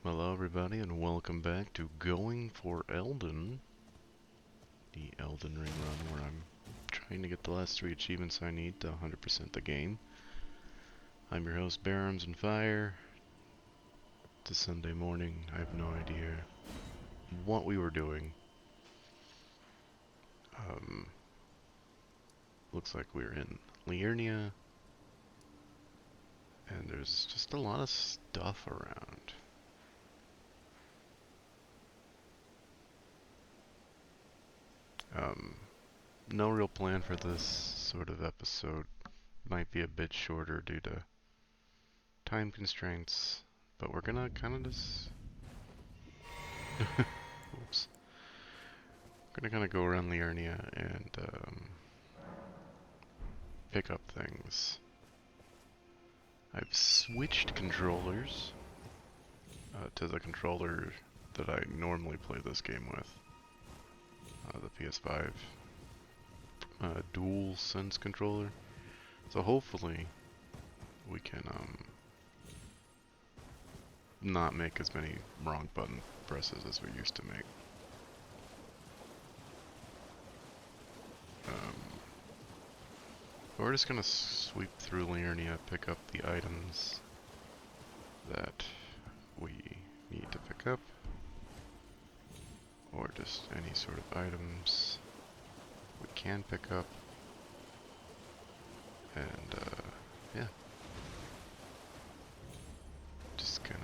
Hello everybody and welcome back to Going for Elden, the Elden Ring run where I'm trying to get the last 3 achievements I need to 100% the game. I'm your host, Bear Arms and Fire. It's a Sunday morning. I have no idea what we were doing. Looks like we're in Liurnia, and there's just a lot of stuff around. No real plan for this sort of episode. Might be a bit shorter due to time constraints, but we're gonna kind of just oops. We're gonna kind of go around Liurnia and pick up things. I've switched controllers to the controller that I normally play this game with, the PS5 dual sense controller. So hopefully we can not make as many wrong button presses as we used to make. We're just gonna sweep through Liurnia, pick up the items that we need to pick up, or just any sort of items we can pick up, and yeah. Just gonna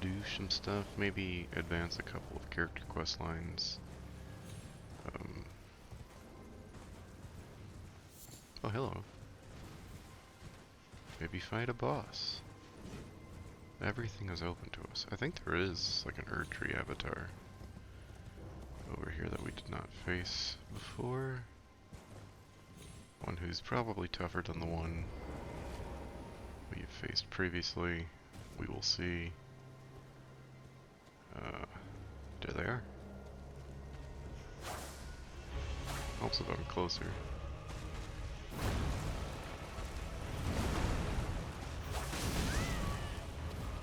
do some stuff, maybe advance a couple of character quest lines. Oh, hello. Maybe fight a boss. Everything is open to us. I think there is like an Erdtree avatar over here that we did not face before. One who's probably tougher than the one we have faced previously. We will see. There they are. Also gotten closer.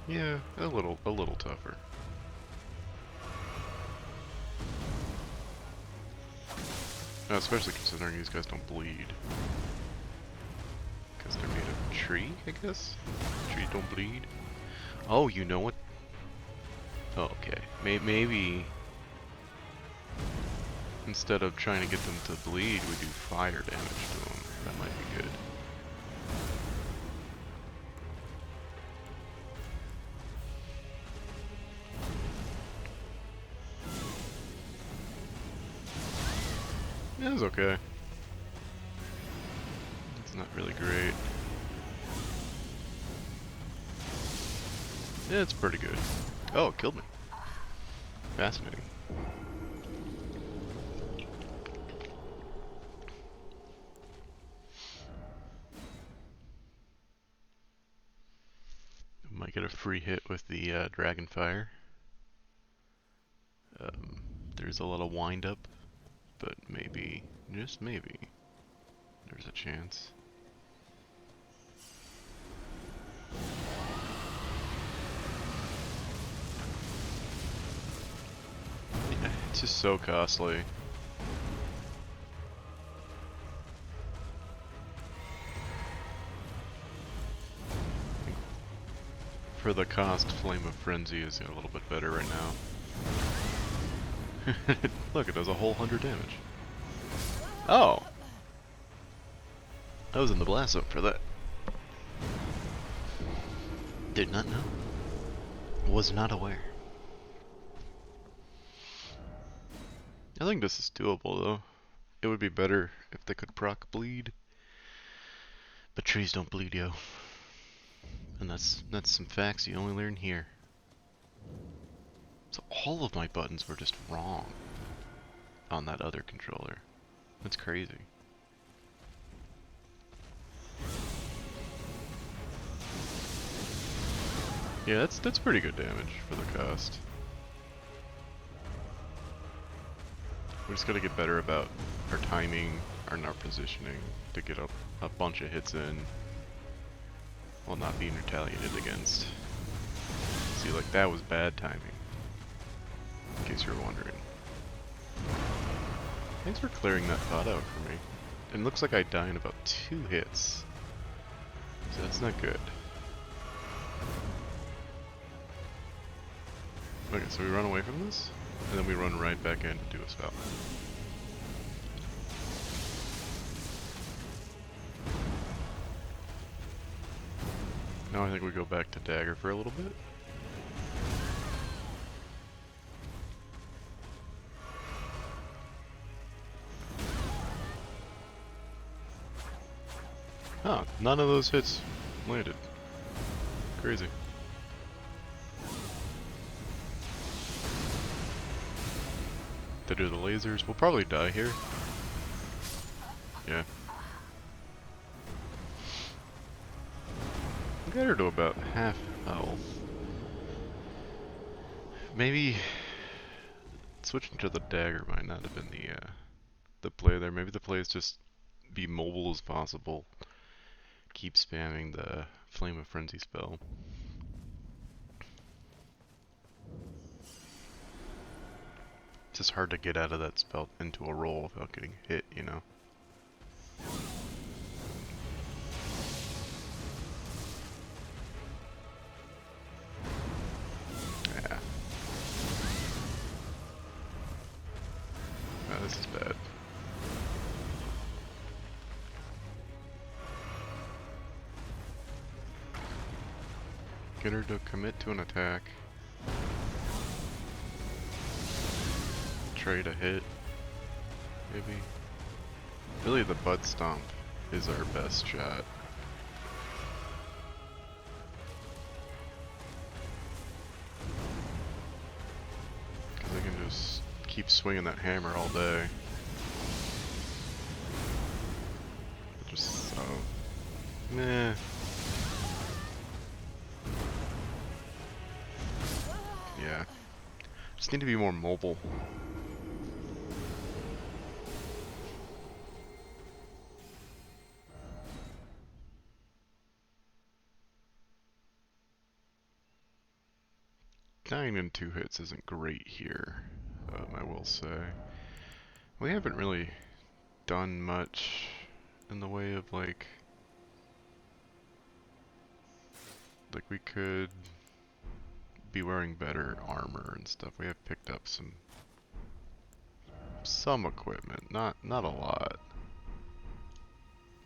Yeah, a little tougher. Especially considering these guys don't bleed. Because they're made of tree, I guess? Trees don't bleed. Oh, you know what? Oh, okay. Maybe instead of trying to get them to bleed, we do fire damage to them. That might be good. It was okay. It's not really great. Yeah, it's pretty good. Oh, it killed me. Fascinating. Might get a free hit with the Dragonfire. There's a lot of wind up, but maybe, just maybe, there's a chance. Yeah, it's just so costly. For the cost, Flame of Frenzy is a little bit better right now. Look, it does a whole 100 damage. Oh! I was in the blast zone for that. Did not know. Was not aware. I think this is doable though. It would be better if they could proc bleed. But trees don't bleed, yo. And that's some facts you only learn here. So all of my buttons were just wrong on that other controller. That's crazy. Yeah, that's pretty good damage for the cost. We just gotta get better about our timing and our positioning to get a bunch of hits in while not being retaliated against. See, like, that was bad timing, in case you were wondering. Thanks for clearing that pot out for me. It looks like I die in about 2 hits, so that's not good. Okay, so we run away from this, and then we run right back in to do a spell. Now I think we go back to dagger for a little bit. Huh, none of those hits landed. Crazy. To do the lasers, we'll probably die here. Yeah. Get her to about half health. Maybe switching to the dagger might not have been the play there. Maybe the play is just be mobile as possible. Keep spamming the Flame of Frenzy spell. It's just hard to get out of that spell into a roll without getting hit, you know? Yeah. Oh, this is bad. Get her to commit to an attack. Trade a hit, maybe. Really, the butt stomp is our best shot. Because I can just keep swinging that hammer all day. Just so... meh. Yeah. Just need to be more mobile. Dying in 2 hits isn't great here, I will say. We haven't really done much in the way of like we could be wearing better armor and stuff. We have picked up some equipment, not a lot.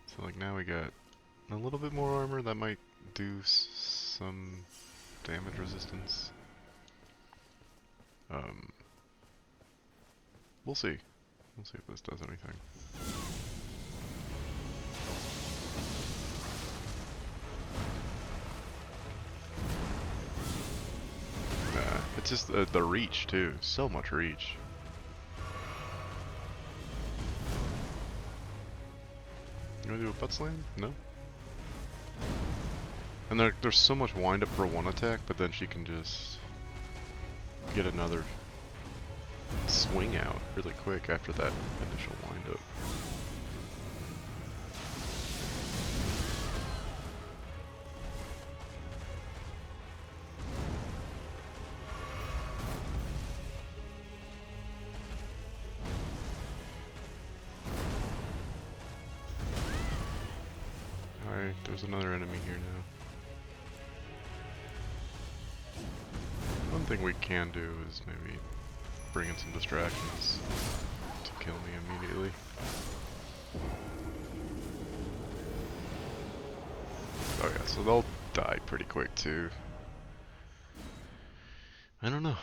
So like now we got a little bit more armor that might do some damage resistance. We'll see. We'll see if this does anything. It's just the reach too. So much reach. You wanna do a butt slam? No? And there's so much wind up for one attack, but then she can just get another swing out really quick after that initial wind up. Alright, there's another enemy here now. One thing we can do is maybe bring in some distractions to kill me immediately. Oh yeah, so they'll die pretty quick too. I don't know.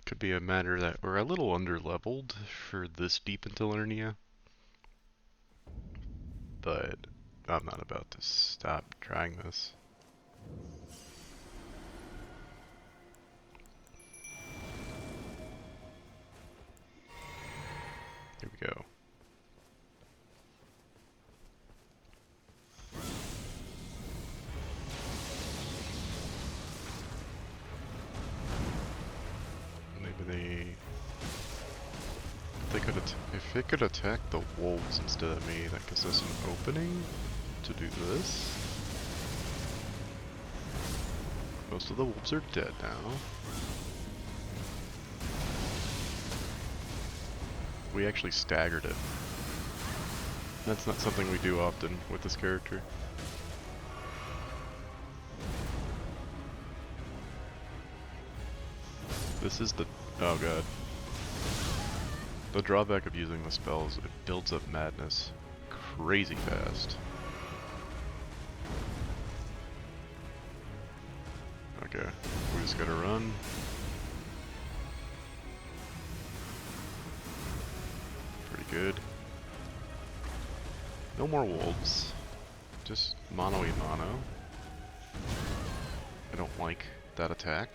Could be a matter that we're a little under-leveled for this deep into Liurnia. But I'm not about to stop trying this. Here we go. it could attack the wolves instead of me, that gives us an opening to do this. Most of the wolves are dead now. We actually staggered it. That's not something we do often with this character. This is the... oh god. The drawback of using the spells, it builds up madness crazy fast. Okay, we just gotta run. Pretty good. No more wolves. Just mono-y-mono. I don't like that attack.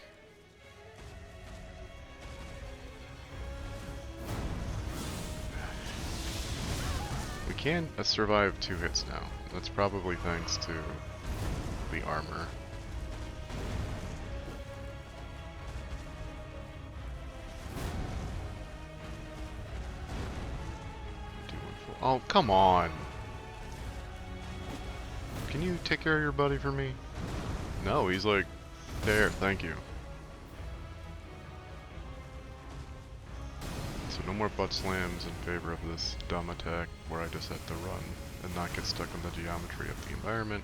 We can survive 2 hits now. That's probably thanks to the armor. Oh, come on! Can you take care of your buddy for me? No, he's like, there, thank you. So no more butt slams in favor of this dumb attack where I just have to run and not get stuck in the geometry of the environment.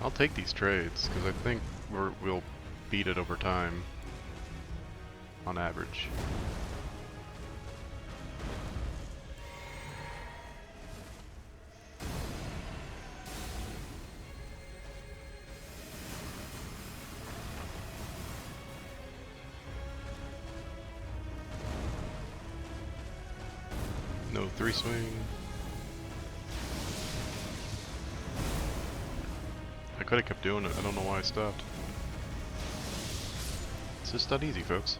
I'll take these trades, because I think we'll beat it over time, on average. No 3-swing. I could have kept doing it, I don't know why I stopped. It's just that easy, folks.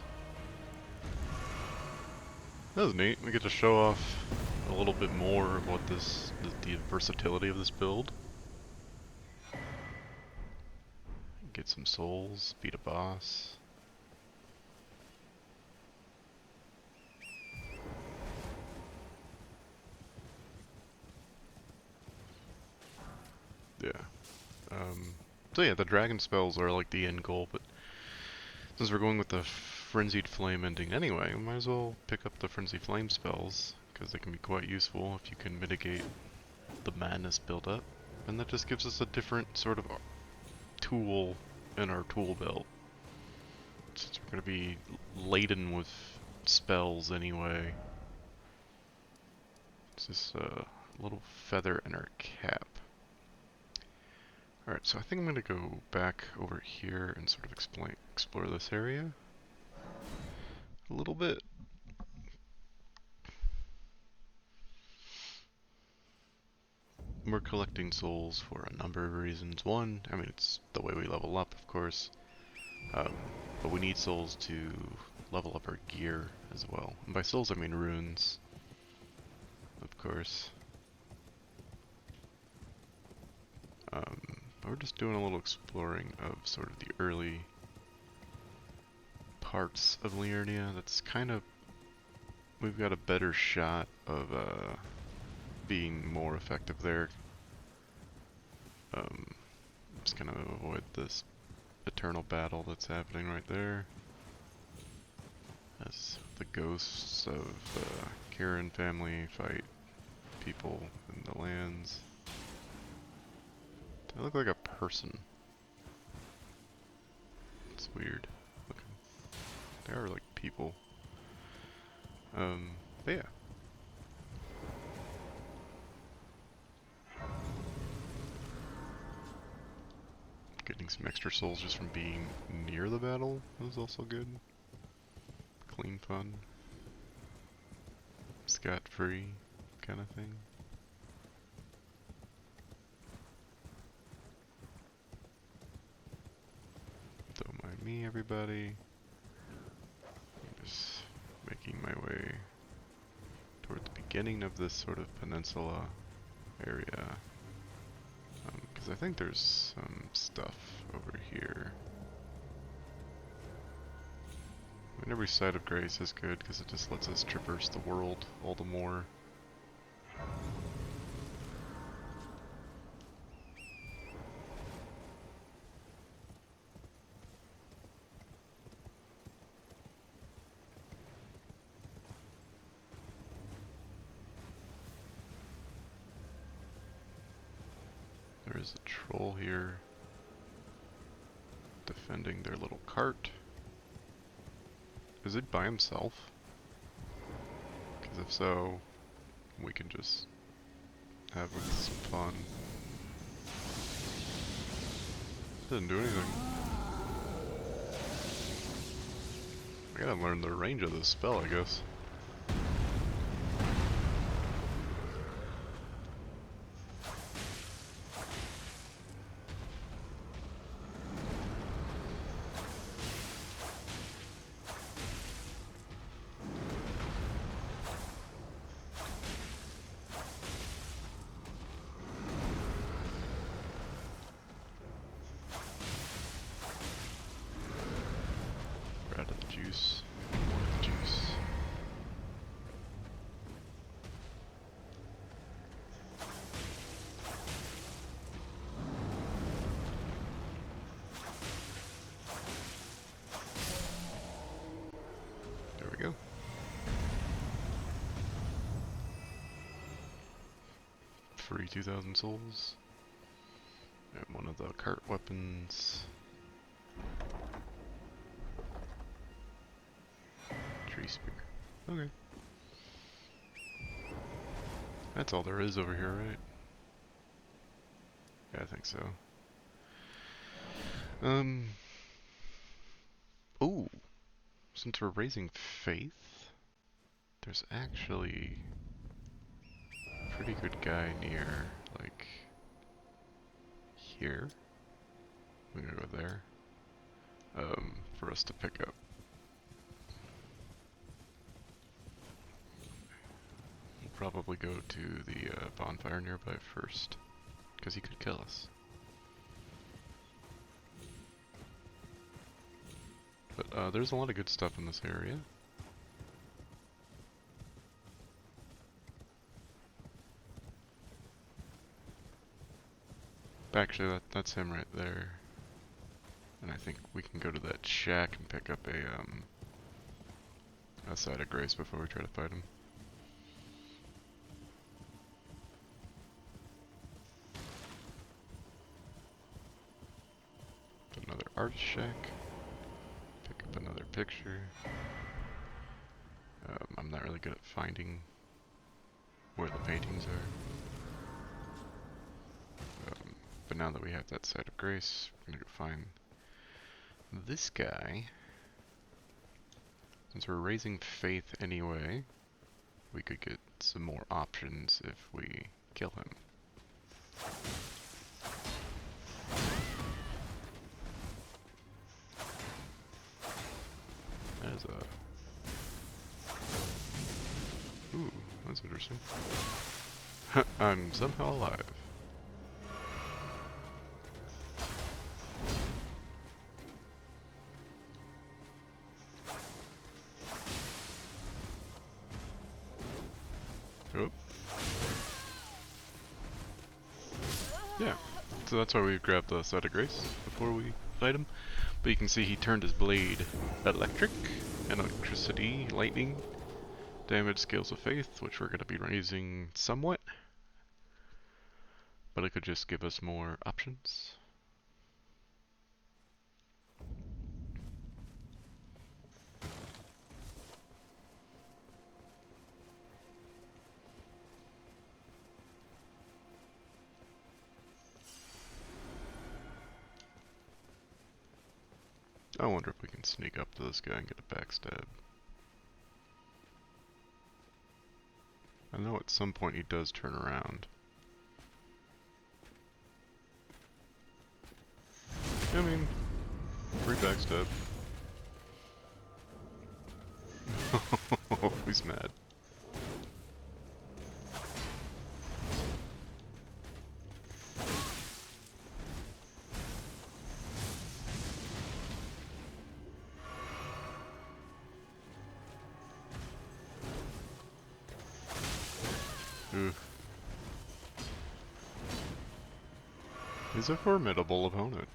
That was neat. We get to show off a little bit more of what this, the versatility of this build. Get some souls, beat a boss. Yeah. So yeah, the dragon spells are like the end goal, but since we're going with the Frenzied Flame ending anyway, we might as well pick up the Frenzied Flame spells, because they can be quite useful if you can mitigate the madness buildup. And that just gives us a different sort of tool in our tool belt. Since we're going to be laden with spells anyway. It's just a little feather in our cap. Alright, so I think I'm going to go back over here and sort of explore this area a little bit. We're collecting souls for a number of reasons. One, I mean, it's the way we level up, of course. But we need souls to level up our gear as well. And by souls, I mean runes, of course. We're just doing a little exploring of sort of the early parts of Liurnia. That's kind of... we've got a better shot of being more effective there. Just gonna avoid this eternal battle that's happening right there. As the ghosts of the Karen family fight people in the lands. They look like a person. It's weird looking. They are like people. But yeah. Getting some extra souls just from being near the battle was also good. Clean fun. Scot-free kind of thing. Don't mind me, everybody. I'm just making my way toward the beginning of this sort of peninsula area. Because I think there's some stuff over here. I mean, every side of grace is good because it just lets us traverse the world all the more. There is a troll here defending their little cart. Is it by himself? Because if so, we can just have some fun. Doesn't do anything. I gotta learn the range of this spell, I guess. We're out of the juice. More of the juice. There we go. Free 2,000 souls. And one of the cart weapons. Tree spear. Okay. That's all there is over here, right? Yeah, I think so. Ooh. Since we're raising faith, there's actually a pretty good guy near, like, here. I'm gonna go there. For us to pick up. We'll probably go to the bonfire nearby first, because he could kill us. But there's a lot of good stuff in this area. Actually, that's him right there. And I think we can go to that shack and pick up a side of grace before we try to fight him. Another art shack. Pick up another picture. I'm not really good at finding where the paintings are. But now that we have that side of grace, we're gonna go find this guy. Since we're raising faith anyway, we could get some more options if we kill him. That is a... Ooh, that's interesting. I'm somehow alive. Oh. Yeah, so that's why we grabbed the side of grace before we fight him. But you can see he turned his blade electric, electricity, lightning, damage, scales of faith, which we're going to be raising somewhat. But it could just give us more options. I wonder if we can sneak up to this guy and get a backstab. I know at some point he does turn around. I mean, free backstab. Oh, he's mad. Ooh. He's a formidable opponent.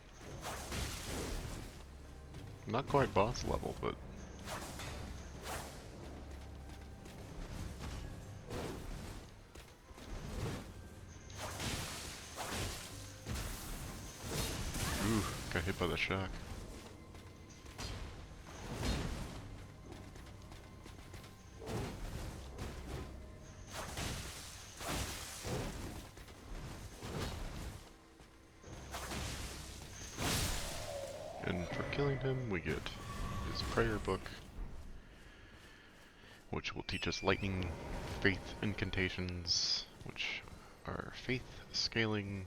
Not quite boss level, but... Ooh, got hit by the shock. And for killing him, we get his prayer book, which will teach us lightning, faith incantations, which are faith scaling.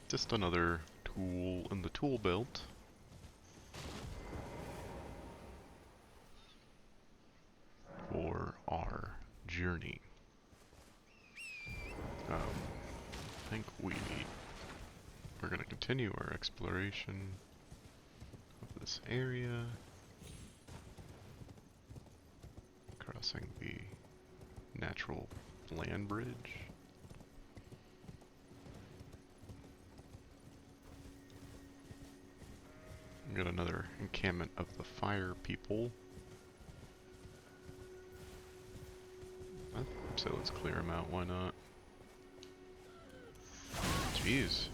Just another tool in the tool belt. For our journey. I think we're going to continue our exploration of this area, crossing the natural land bridge. We got another encampment of the fire people. So let's clear them out, why not? Jeez.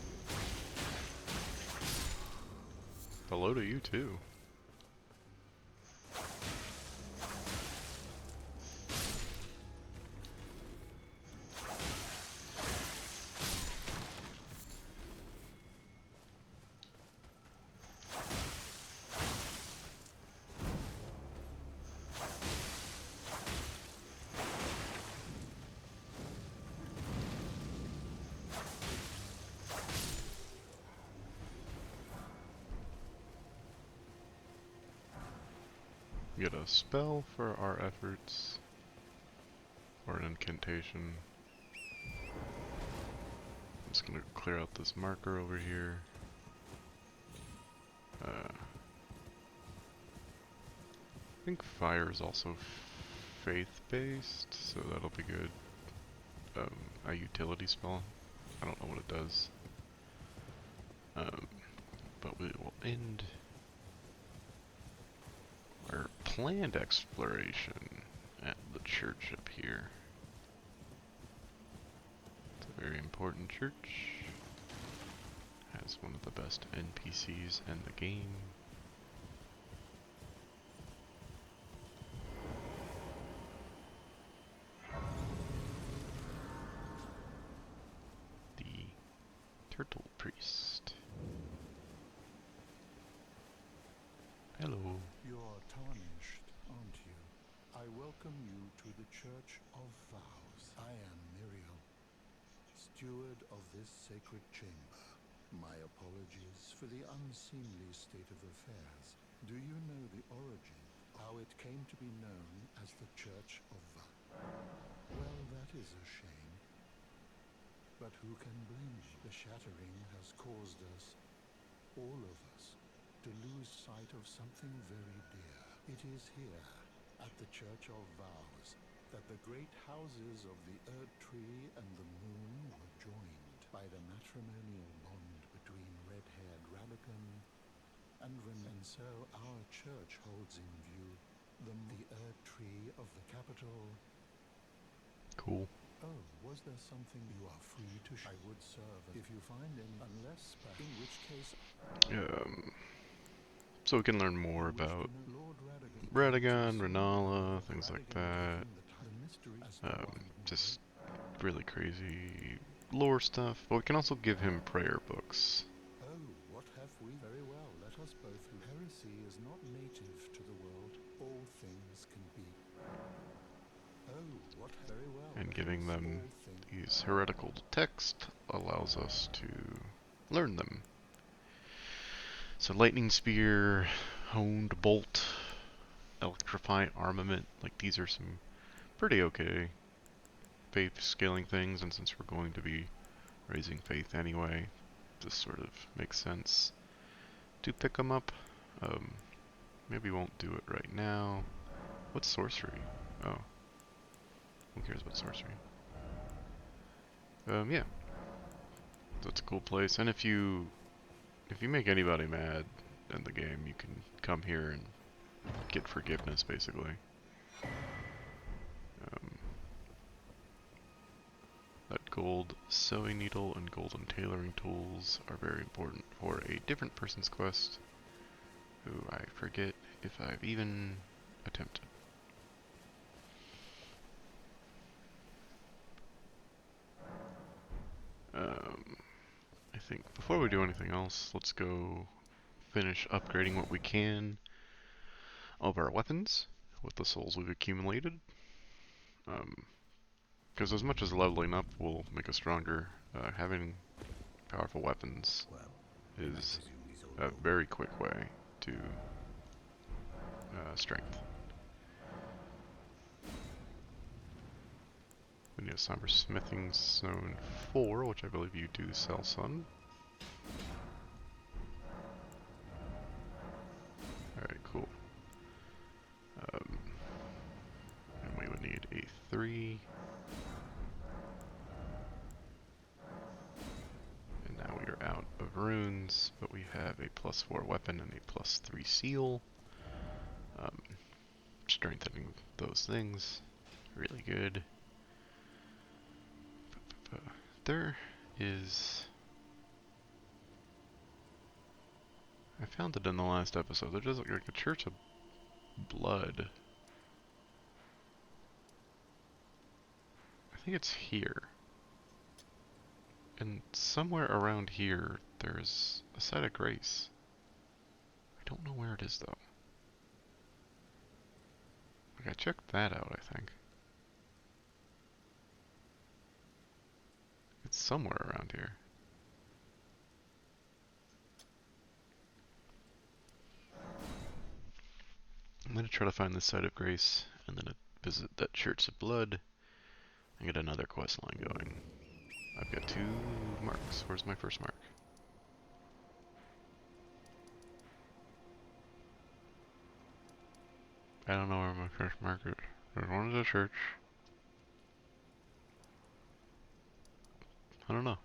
Hello to you too. Get a spell for our efforts, or an incantation. I'm just gonna clear out this marker over here. I think fire is also faith-based, so that'll be good. A utility spell. I don't know what it does. But we will end our planned exploration at the church up here. It's a very important church. Has one of the best NPCs in the game. The Turtle Priest. Hello. You're tarnished, aren't you? I welcome you to the Church of Vows. I am Miriel, steward of this sacred chamber. My apologies for the unseemly state of affairs. Do you know the origin, how it came to be known as the Church of Vows? Well, that is a shame. But who can blame you? The shattering has caused us, all of us, to lose sight of something very dear. It is here, at the Church of Vows, that the great houses of the Earth Tree and the Moon were joined by the matrimonial bond between red-haired Radagon and Ren. And so our church holds in view the Earth Tree of the capital. Cool. Oh, was there something you are free to I would serve if you find any, unless, in which case... So we can learn more about Radagon, Renala, things like that. Just really crazy lore stuff. But we can also give him prayer books. Oh, what have we? Very well, let us both. Heresy is not native to the world. All things can be. Oh, what? Very well. And giving them these heretical text allows us to learn them. So lightning spear, honed bolt, electrify armament, like these are some pretty okay faith scaling things, and since we're going to be raising faith anyway, this sort of makes sense to pick them up. Maybe won't do it right now. What's sorcery? Oh. Who cares about sorcery? Yeah. That's a cool place. And if you make anybody mad in the game, you can come here and get forgiveness, basically. That gold sewing needle and golden tailoring tools are very important for a different person's quest, who I forget if I've even attempted. I think before we do anything else, let's go finish upgrading what we can of our weapons with the souls we've accumulated. Because as much as leveling up will make us stronger, having powerful weapons is a very quick way to strength. We need a somber smithing zone 4, which I believe you do sell some. Alright, cool. And we would need a 3. And now we are out of runes, but we have a +4 weapon and a +3 seal. Strengthening those things. Really good. There is... I found it in the last episode. There's like a church of blood. I think it's here. And somewhere around here, there's a site of grace. I don't know where it is, though. Like, I checked that out, I think. It's somewhere around here. I'm gonna try to find this site of grace, and then visit that church of blood, and get another quest line going. I've got 2 marks. Where's my first mark? I don't know where my first mark is. There's one at the church. I don't know.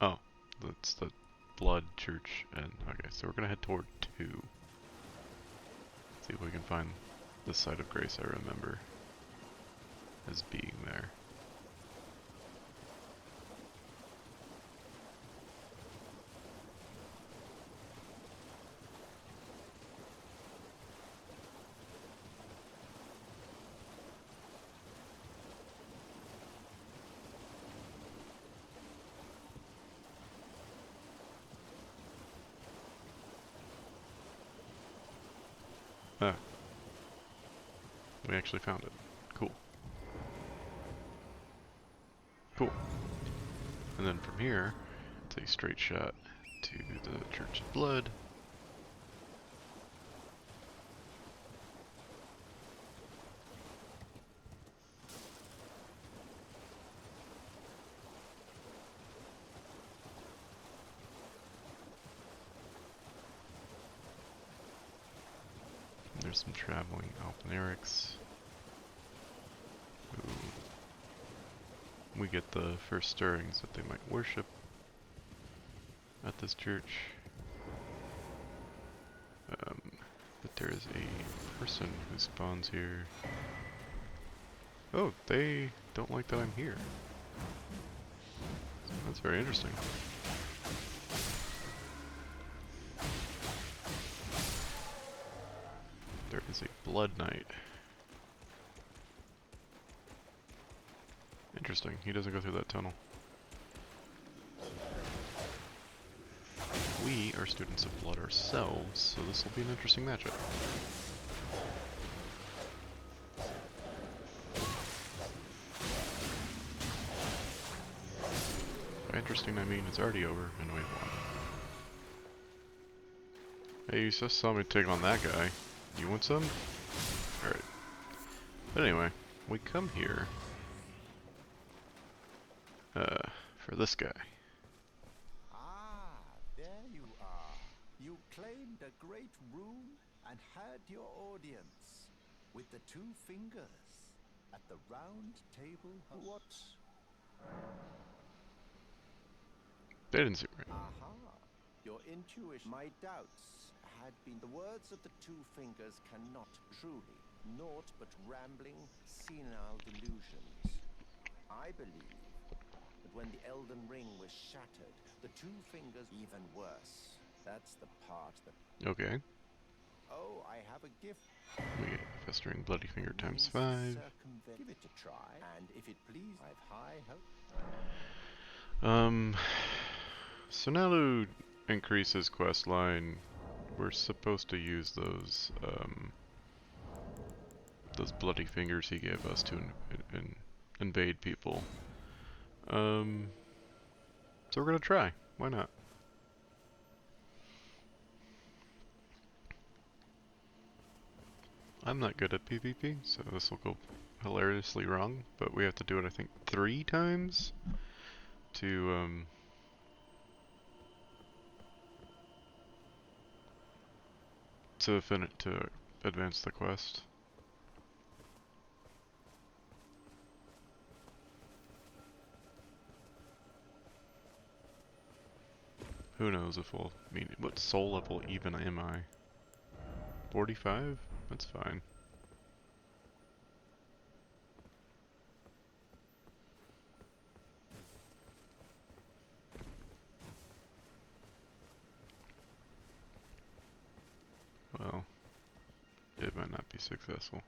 Oh, that's the blood church. And okay, so we're gonna head toward 2. See if we can find the site of grace I remember as being there. Ah, we actually found it. Cool. Cool. And then from here, it's a straight shot to the Church of Blood. And there's some traveling Alpenerics. We get the first stirrings that they might worship at this church. But there is a person who spawns here. Oh, they don't like that I'm here. That's very interesting. There is a Blood Knight. Interesting, he doesn't go through that tunnel. We are students of blood ourselves, so this will be an interesting matchup. By interesting I mean it's already over and we've won. Hey, you just saw me take on that guy. You want some? Alright. But anyway, we come here for this guy. Ah, there you are. You claimed a great rune and had your audience with the 2 fingers. At the round table, what? They didn't seem right. Aha! Your intuition. My doubts had been. The words of the two fingers cannot truly, naught but rambling, senile delusions. I believe that when the Elden Ring was shattered, the two fingers even worse. That's the part that. Okay. Oh, I have a gift. We get Festering Bloody Finger times Means 5. Give it a try, and if it please, I've high hope. So now to increase his quest line, we're supposed to use those bloody fingers he gave us to invade people. So we're gonna try. Why not? I'm not good at PvP, so this will go hilariously wrong, but we have to do it, I think, 3 times to to advance the quest. Who knows if we'll mean it. What soul level even am I? 45? That's fine. Well, it might not be successful.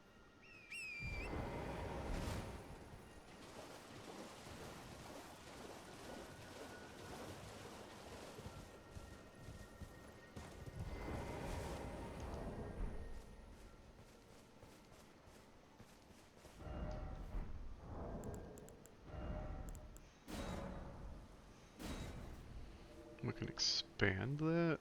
We can expand that.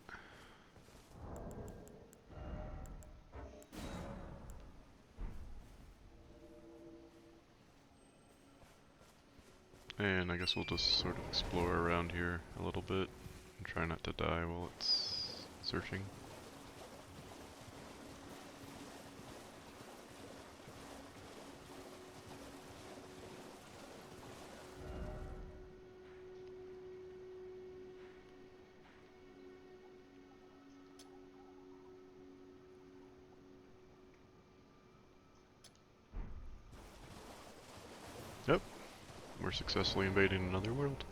And I guess we'll just sort of explore around here a little bit and try not to die while it's searching. Yep, we're successfully invading another world.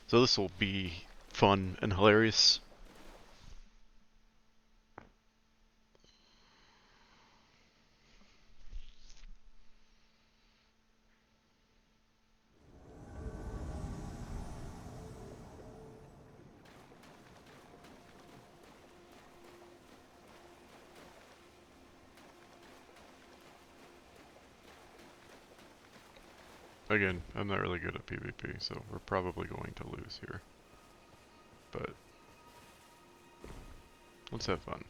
So this will be fun and hilarious. Again, I'm not really good at PvP, so we're probably going to lose here. But let's have fun.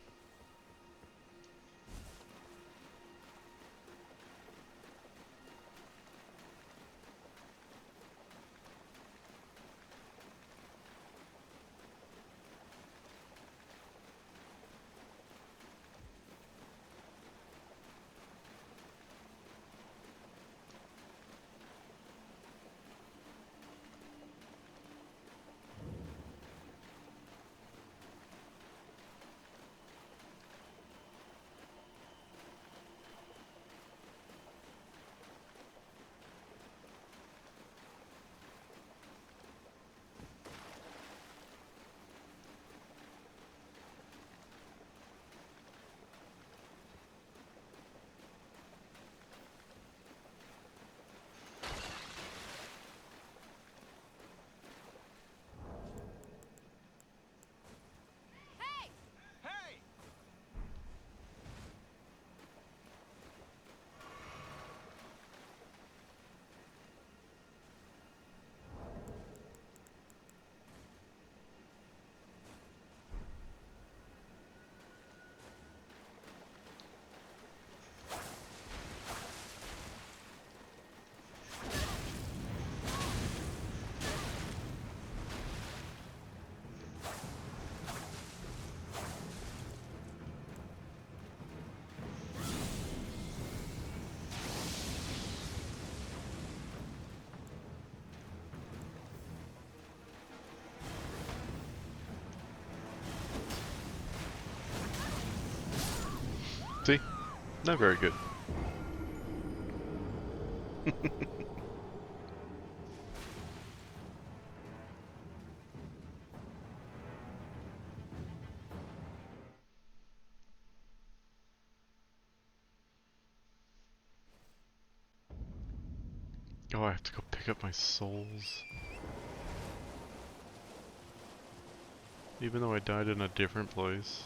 See? Not very good. Oh, I have to go pick up my souls. Even though I died in a different place.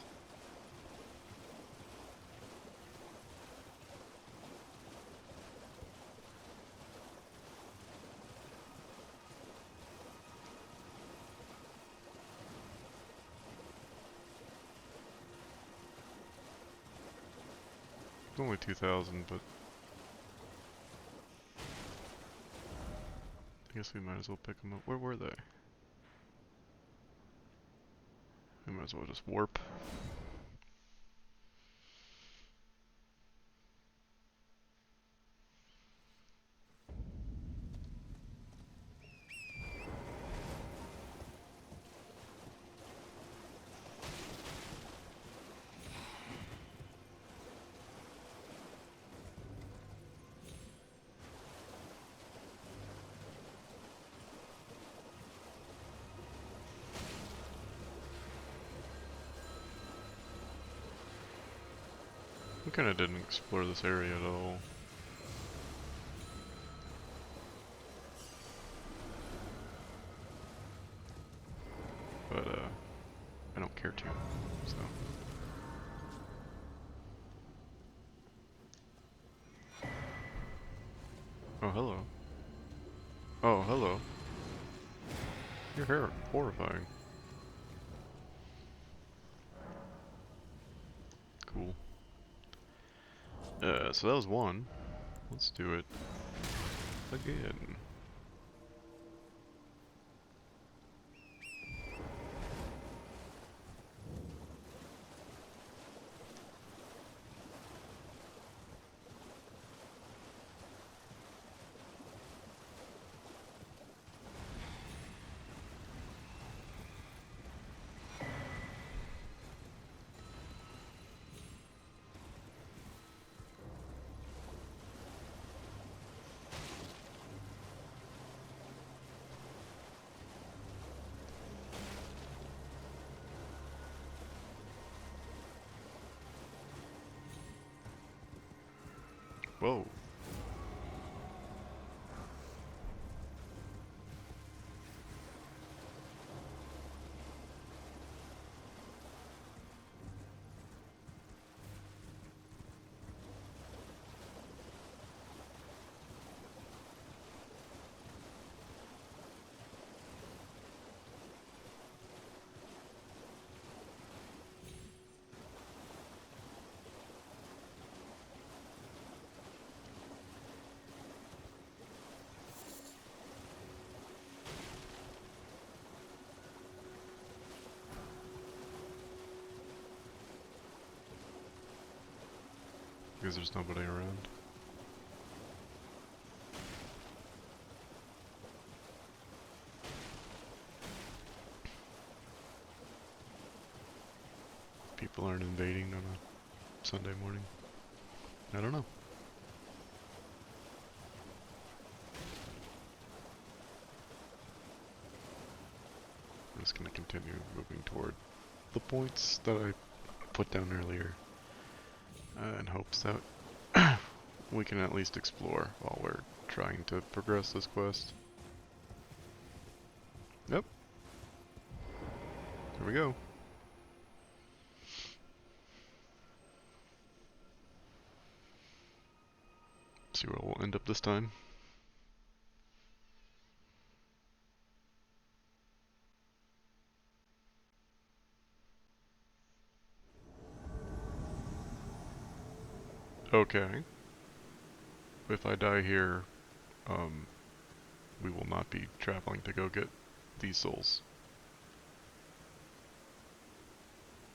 Only 2,000, but I guess we might as well pick them up. Where were they? We might as well just warp. We kinda didn't explore this area at all. But, I don't care to, so. Oh, hello. Oh, hello. Your hair horrifying. Cool. So that was one. Let's do it again. Whoa. Because there's nobody around. People aren't invading on a Sunday morning. I don't know. I'm just gonna continue moving toward the points that I put down earlier, in hopes that we can at least explore while we're trying to progress this quest. Yep. Here we go. See where we'll end up this time. Okay. If I die here, we will not be traveling to go get these souls.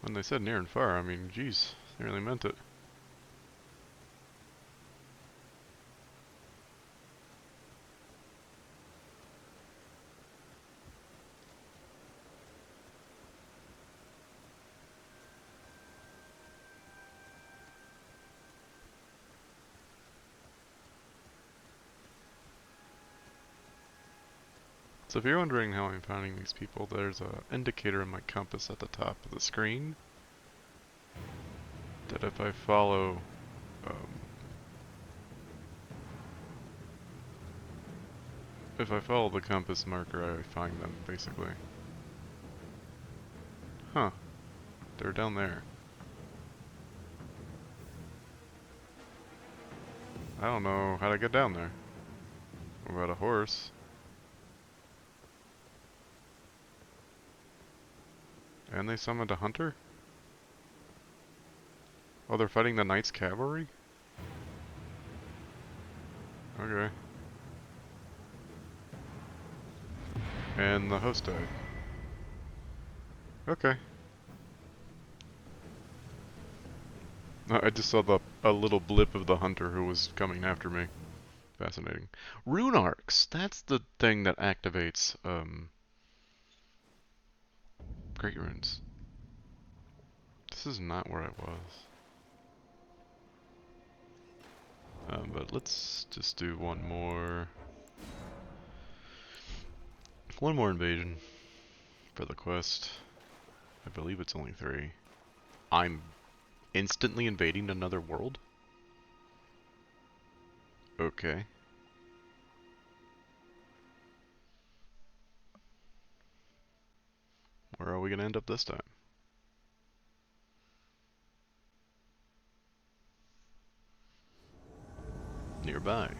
When they said near and far, I mean, geez, they really meant it. So if you're wondering how I'm finding these people, there's an indicator in my compass at the top of the screen that if I follow the compass marker, I find them, basically. Huh. They're down there. I don't know how to get down there. What about a horse? And they summoned a hunter? Oh, they're fighting the Knight's Cavalry? Okay. And the host died. Okay. I just saw a little blip of the hunter who was coming after me. Fascinating. Rune arcs! That's the thing that activates, Great Runes. This is not where I was. But let's just do one more invasion for the quest. I believe it's only 3. I'm instantly invading another world? Okay. Where are we gonna end up this time? Nearby.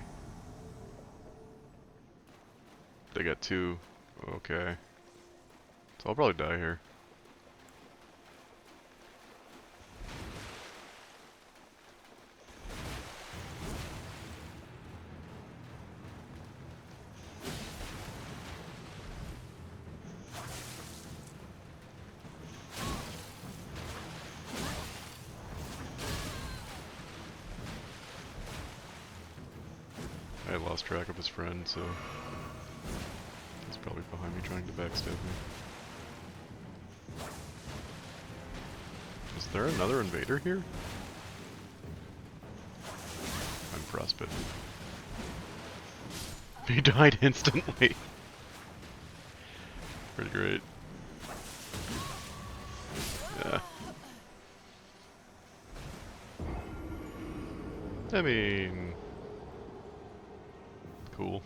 They got 2. Okay. So I'll probably die here. I lost track of his friend, so he's probably behind me trying to backstab me. Is there another invader here? I'm frostbitten. He died instantly. Pretty great. Yeah. I mean, cool.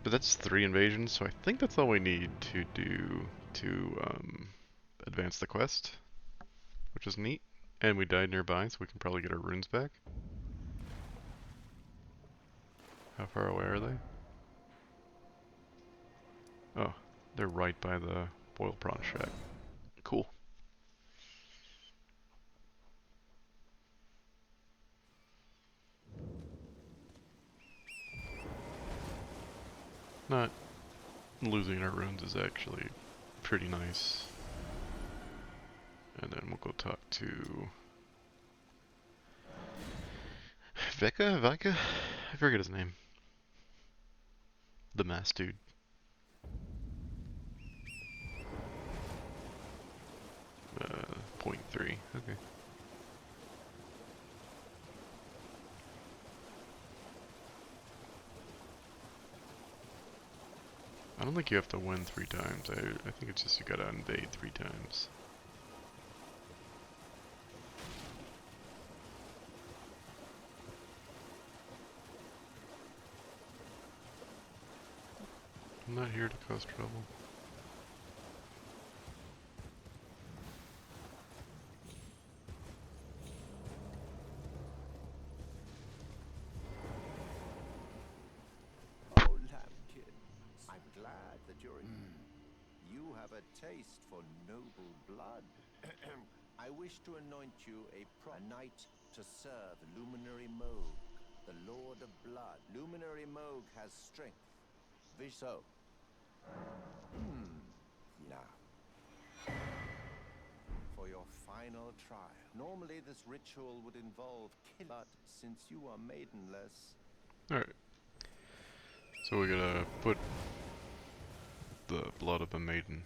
But that's 3 invasions, so I think that's all we need to do to advance the quest, which is neat. And we died nearby, so we can probably get our runes back. How far away are they? Oh, they're right by the boiled prawn shack. Cool. Not losing our runes is actually pretty nice. And then we'll go talk to Vika? I forget his name. The masked dude. Uh, 0.3. Okay. I don't think you have to win 3 times. I think it's just you gotta invade 3 times. I'm not here to cause trouble. Oh, Lambkin, I'm glad that you're You have a taste for noble blood. I wish to anoint you a knight to serve Luminary Moog, the Lord of Blood. Luminary Moog has strength. So. Now. For your final trial. Normally this ritual would involve blood, since you are maidenless. Alright. So we gotta put the blood of a maiden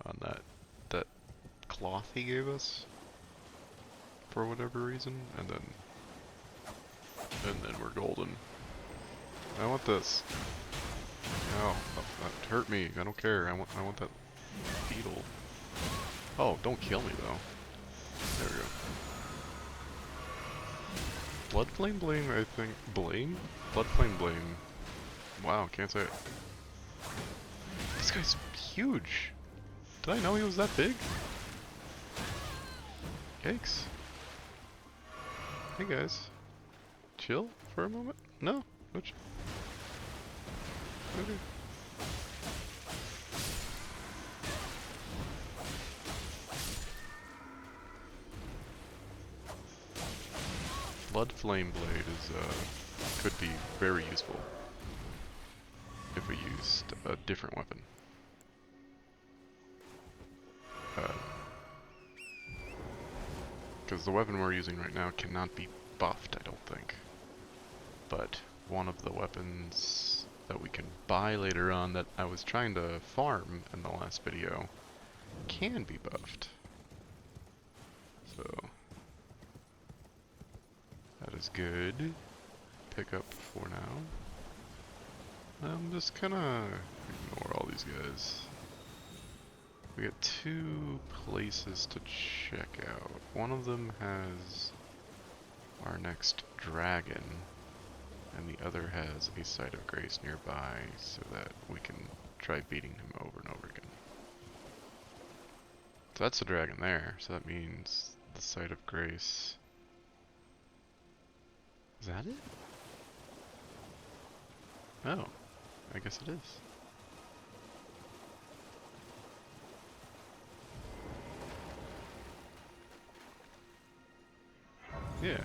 on that cloth he gave us for whatever reason, and then we're golden. I want this. Ow, that hurt me. I don't care. I want that beetle. Oh, don't kill me though. There we go. Bloodflame Blame, I think. Blame? Bloodflame Blame. Wow, can't say it. This guy's huge. Did I know he was that big? Yikes. Hey guys. Chill for a moment? No? No chill. Okay. Blood Flame Blade is, could be very useful if we used a different weapon. Because the weapon we're using right now cannot be buffed, I don't think. But one of the weapons that we can buy later on that I was trying to farm in the last video can be buffed. So that is good. Pick up for now. I'm just gonna ignore all these guys. We got 2 places to check out. One of them has our next dragon, and the other has a site of grace nearby so that we can try beating him over and over again. So that's the dragon there, so that means the site of grace. Is that it? Oh, I guess it is. Yeah,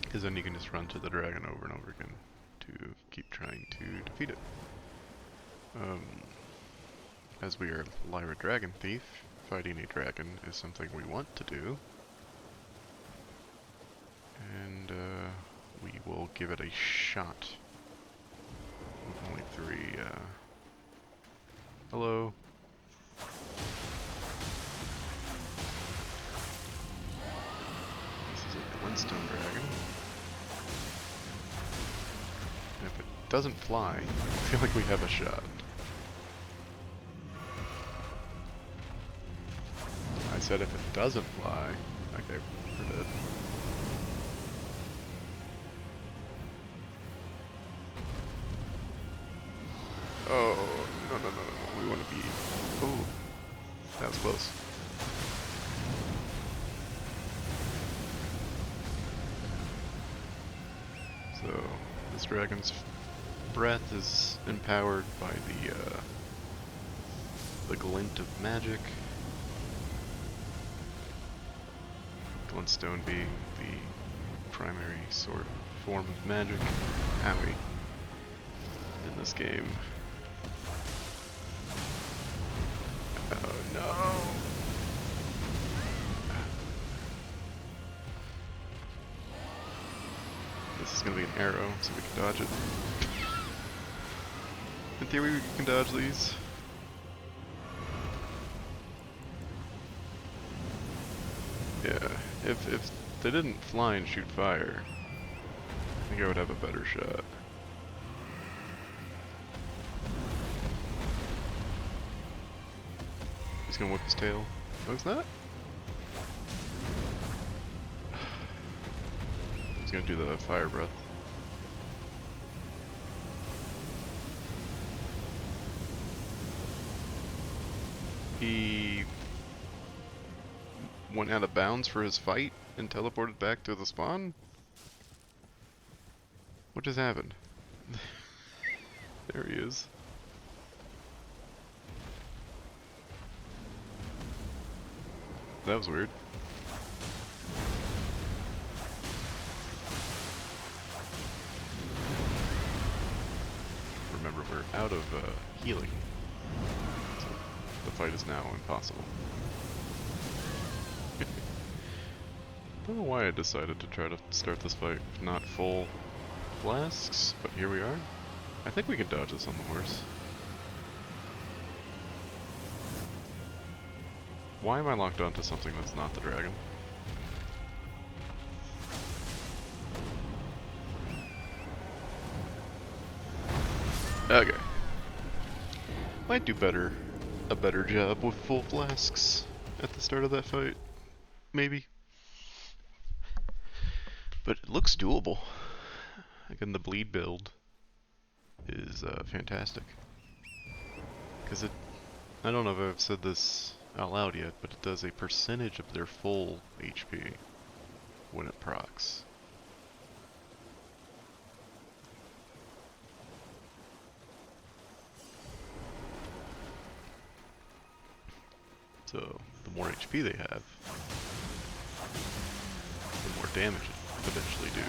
because then you can just run to the dragon over and over again to keep trying to defeat it. As we are Lyra Dragon Thief, fighting a dragon is something we want to do. And we will give it a shot. With only 3, hello. This is a glintstone dragon. And if it doesn't fly, I feel like we have a shot. I said if it doesn't fly, okay, we're dead. Oh, no, we want to be... Oh, that was close. So, this dragon's breath is empowered by the glint of magic. Glintstone being the primary form of magic, owie, in this game. Oh no! This is gonna be an arrow, so we can dodge it. In theory, we can dodge these. Yeah, if they didn't fly and shoot fire, I think I would have a better shot. He's gonna whip his tail. No, he's not? He's gonna do the fire breath. He went out of bounds for his fight and teleported back to the spawn? What just happened? There he is. That was weird. Remember, we're out of healing. So the fight is now impossible. I don't know why I decided to try to start this fight with not full flasks, but here we are. I think we can dodge this on the horse. Why am I locked onto something that's not the dragon? Okay. Might do a better job with full flasks at the start of that fight, maybe. But it looks doable. Again, the bleed build is fantastic. Because I don't know if I've said this out loud yet, but it does a percentage of their full HP when it procs. So, the more HP they have, the more damage it potentially do.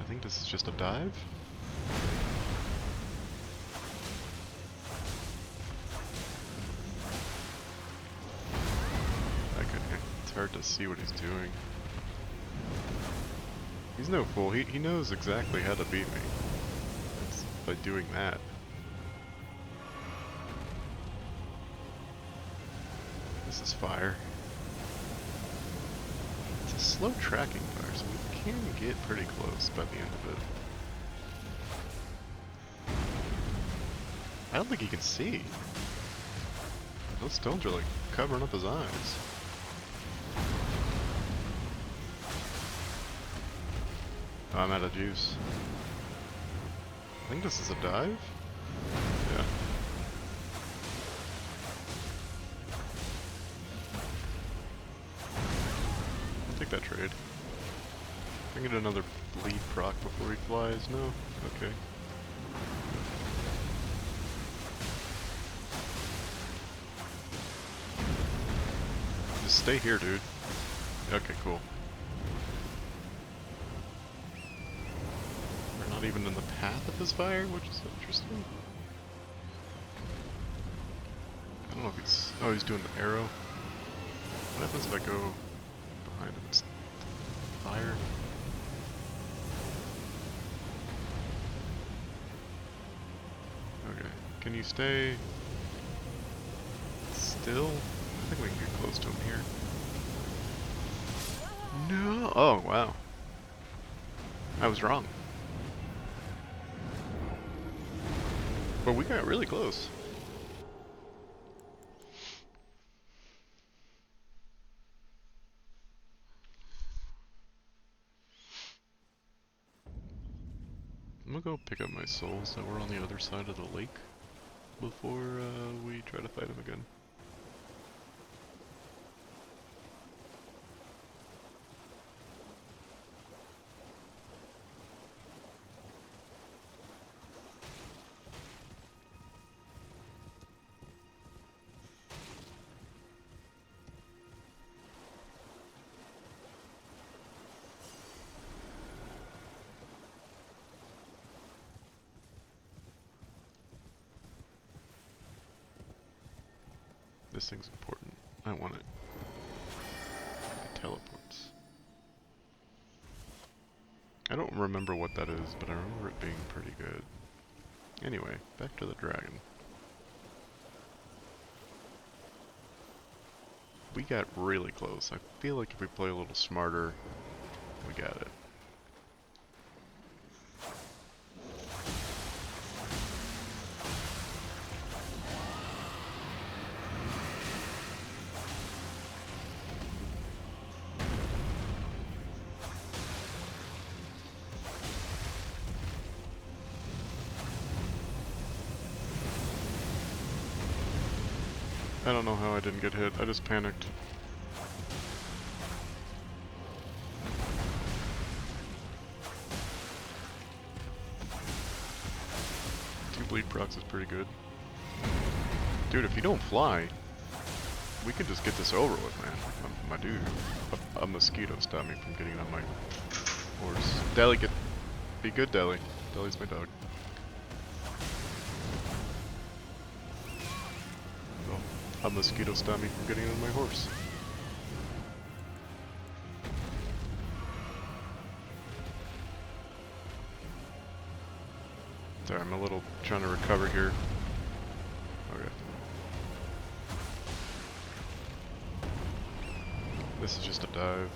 I think this is just a dive? It's hard to see what he's doing. He's no fool, he knows exactly how to beat me. It's by doing that. This is fire. It's a slow tracking fire, so we can get pretty close by the end of it. I don't think he can see. Those stones are like covering up his eyes. Oh, I'm out of juice. I think this is a dive? Yeah. I'll take that trade. Can I get another bleed proc before he flies? No? Okay. Just stay here, dude. Okay, cool. We're not even in the path of his fire, which is interesting. I don't know if he's... Oh, he's doing the arrow. What happens if I go behind him? It's fire. Okay. Can you stay still? I think we can get close to him here. No! Oh, wow. I was wrong. But we got really close. I'm gonna go pick up my souls that were on the other side of the lake before we try to fight him again. This thing's important. I want it. It teleports. I don't remember what that is, but I remember it being pretty good. Anyway, back to the dragon. We got really close. I feel like if we play a little smarter, we got it. I don't know how I didn't get hit. I just panicked. Two bleed procs is pretty good. Dude, if you don't fly, we can just get this over with, man. My dude. A mosquito stopped me from getting on my horse. Deli, be good, Deli. Deli's my dog. A mosquito stopped me from getting on my horse. Sorry, I'm a little trying to recover here. Okay. This is just a dive.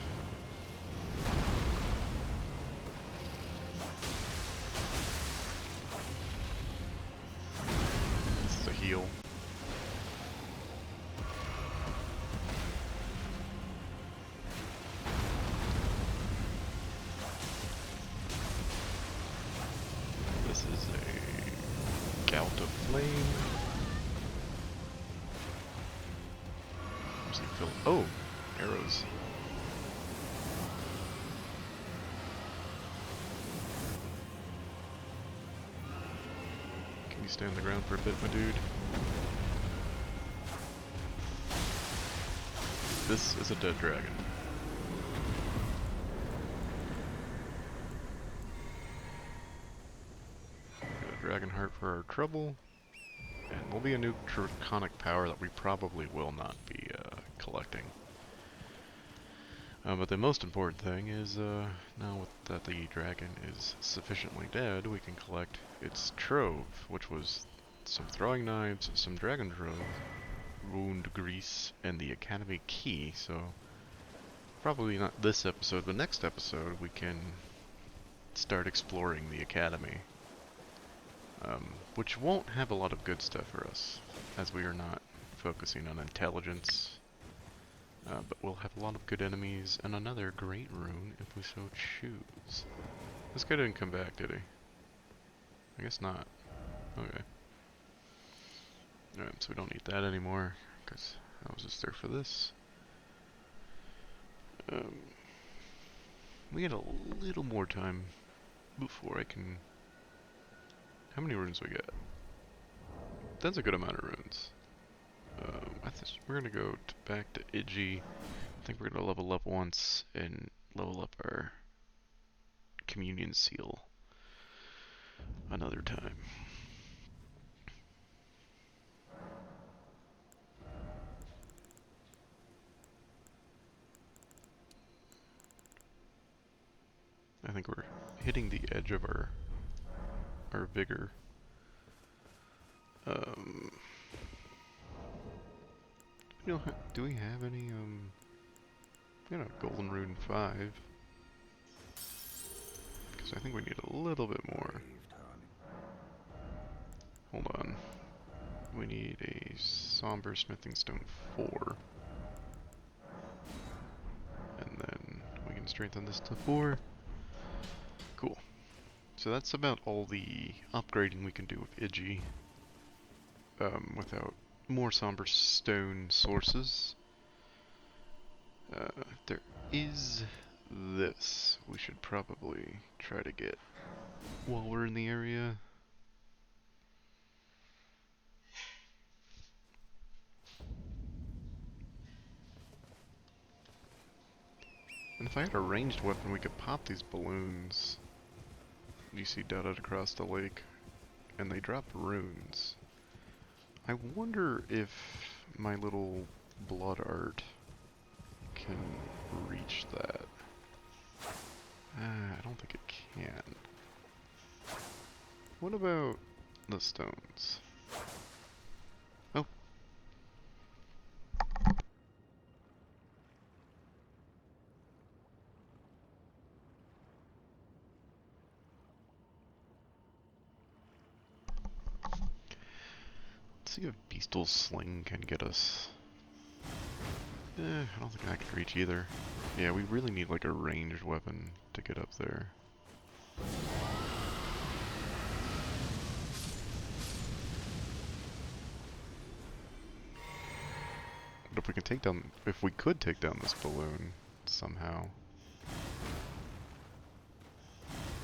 flame. Oh, arrows. Can you stay on the ground for a bit, my dude? This is a dead dragon. Got a dragon heart for our trouble. And will be a new draconic power that we probably will not be collecting. But the most important thing is, now that the dragon is sufficiently dead, we can collect its trove, which was some throwing knives, some dragon trove, wound grease, and the academy key. So probably not this episode, but next episode we can start exploring the academy. Which won't have a lot of good stuff for us, as we are not focusing on intelligence. But we'll have a lot of good enemies and another great rune if we so choose. This guy didn't come back, did he? I guess not. Okay. Alright, so we don't need that anymore, because I was just there for this. We get a little more time before I can... How many runes we get? That's a good amount of runes. We're gonna go back to Idji. I think we're gonna level up once and level up our communion seal another time. I think we're hitting the edge of our vigor. Do we have any golden rune 5? Because I think we need a little bit more. Hold on. We need a somber smithing stone 4. And then we can strengthen this to 4. Cool. So that's about all the upgrading we can do with Idji. Without more somber stone sources. There is this we should probably try to get while we're in the area. And if I had a ranged weapon, we could pop these balloons you see dotted across the lake, and they drop runes. I wonder if my little blood art can reach that. I don't think it can. What about the stones? Oh. Let's see if Beastal Sling can get us. I don't think I can reach either. Yeah, we really need like a ranged weapon to get up there. But if we can take down, if we could take down this balloon somehow,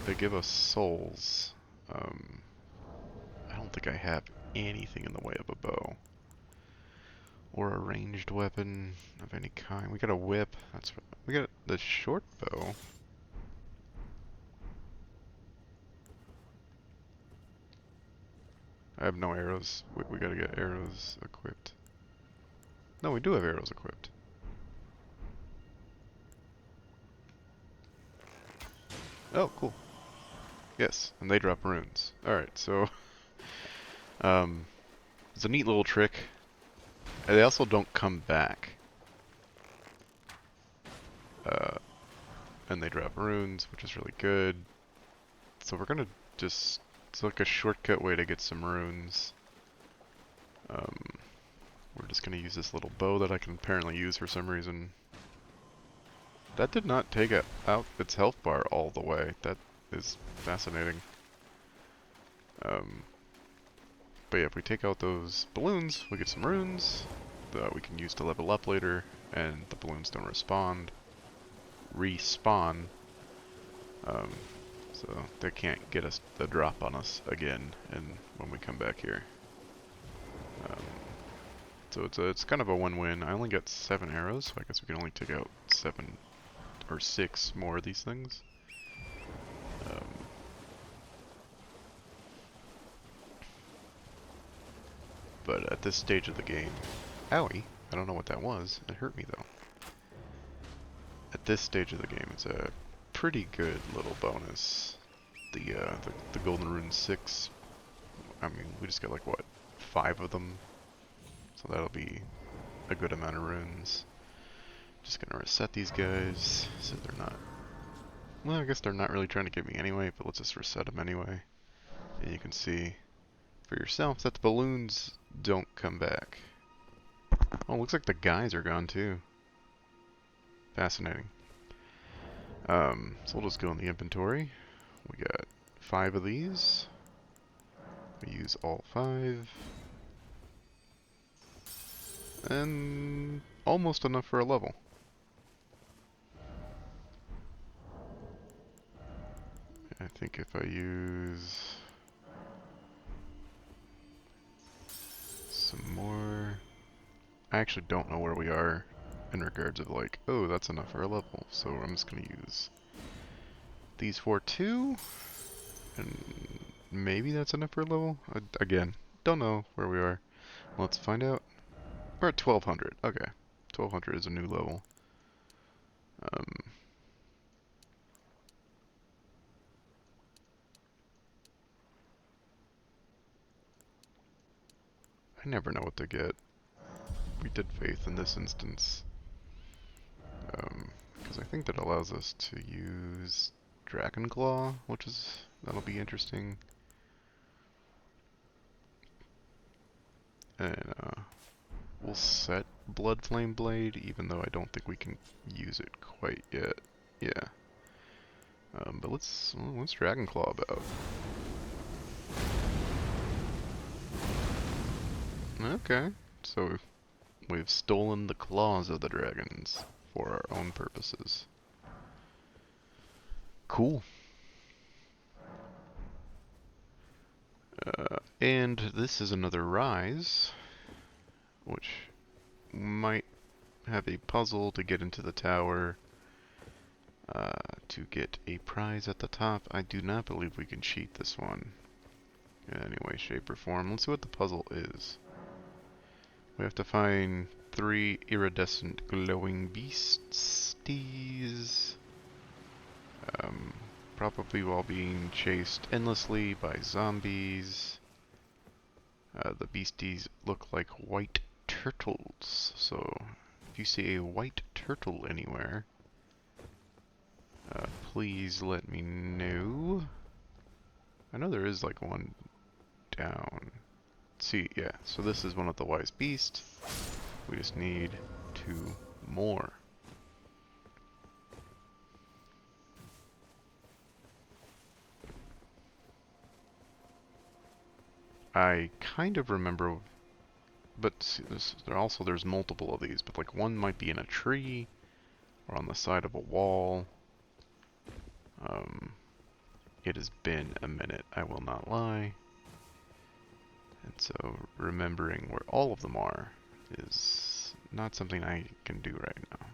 they give us souls. I don't think I have anything in the way of a bow or a ranged weapon of any kind. We got a whip. We got the short bow. I have no arrows. We gotta get arrows equipped. No, we do have arrows equipped. Oh, cool. Yes, and they drop runes. Alright, so... it's a neat little trick. And they also don't come back. And they drop runes, which is really good. So we're gonna just... It's like a shortcut way to get some runes. We're just gonna use this little bow that I can apparently use for some reason. That did not take out its health bar all the way. That is fascinating. But yeah, if we take out those balloons, we get some runes that we can use to level up later, and the balloons don't respawn. So they can't get us the drop on us again, and when we come back here. Um, so it's kind of a win-win. I only got 7 arrows, so I guess we can only take out 7 or 6 more of these things. But at this stage of the game, owie, I don't know what that was. It hurt me though. At this stage of the game, it's a pretty good little bonus. The Golden Rune 6. I mean, we just got like what, 5 of them, so that'll be a good amount of runes. Just gonna reset these guys so they're not. Well, I guess they're not really trying to get me anyway, but let's just reset them anyway. And you can see for yourself that the balloons don't come back. Oh, looks like the guys are gone too. Fascinating. So we'll just go in the inventory. We got 5 of these. We use all 5. And almost enough for a level. I think if I use some more... I actually don't know where we are in regards of like, oh, that's enough for a level. So I'm just going to use these 4 too. And maybe that's enough for a level? Again, don't know where we are. Let's find out. We're at 1200. Okay. 1200 is a new level. I never know what to get. We did faith in this instance. Because I think that allows us to use Dragon Claw, that'll be interesting. And we'll set Blood Flame Blade, even though I don't think we can use it quite yet. Yeah. But what's Dragon Claw about? Okay, so we've stolen the claws of the dragons for our own purposes. Cool. And this is another rise, which might have a puzzle to get into the tower to get a prize at the top. I do not believe we can cheat this one in any way, shape, or form. Let's see what the puzzle is. We have to find 3 iridescent glowing beasties. Probably while being chased endlessly by zombies. The beasties look like white turtles, so if you see a white turtle anywhere, please let me know. I know there is like one down. Let's see, yeah, so this is one of the wise beasts. We just need 2 more. I kind of remember, but see, there's multiple of these, but like one might be in a tree or on the side of a wall. It has been a minute, I will not lie. And so remembering where all of them are is not something I can do right now.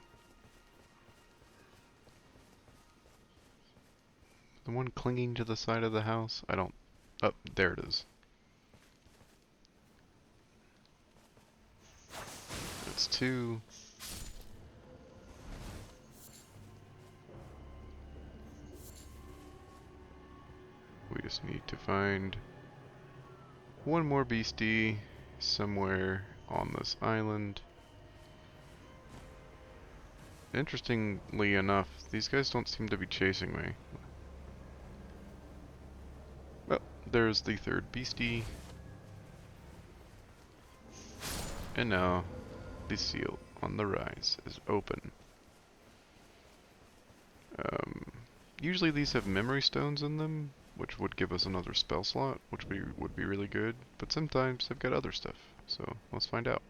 The one clinging to the side of the house? I don't... Oh, there it is. That's 2. We just need to find 1 more beastie somewhere on this island. Interestingly enough, these guys don't seem to be chasing me. Well, there's the 3rd beastie. And now, the seal on the rise is open. Usually these have memory stones in them, which would give us another spell slot, which would be really good. But sometimes they've got other stuff, so let's find out.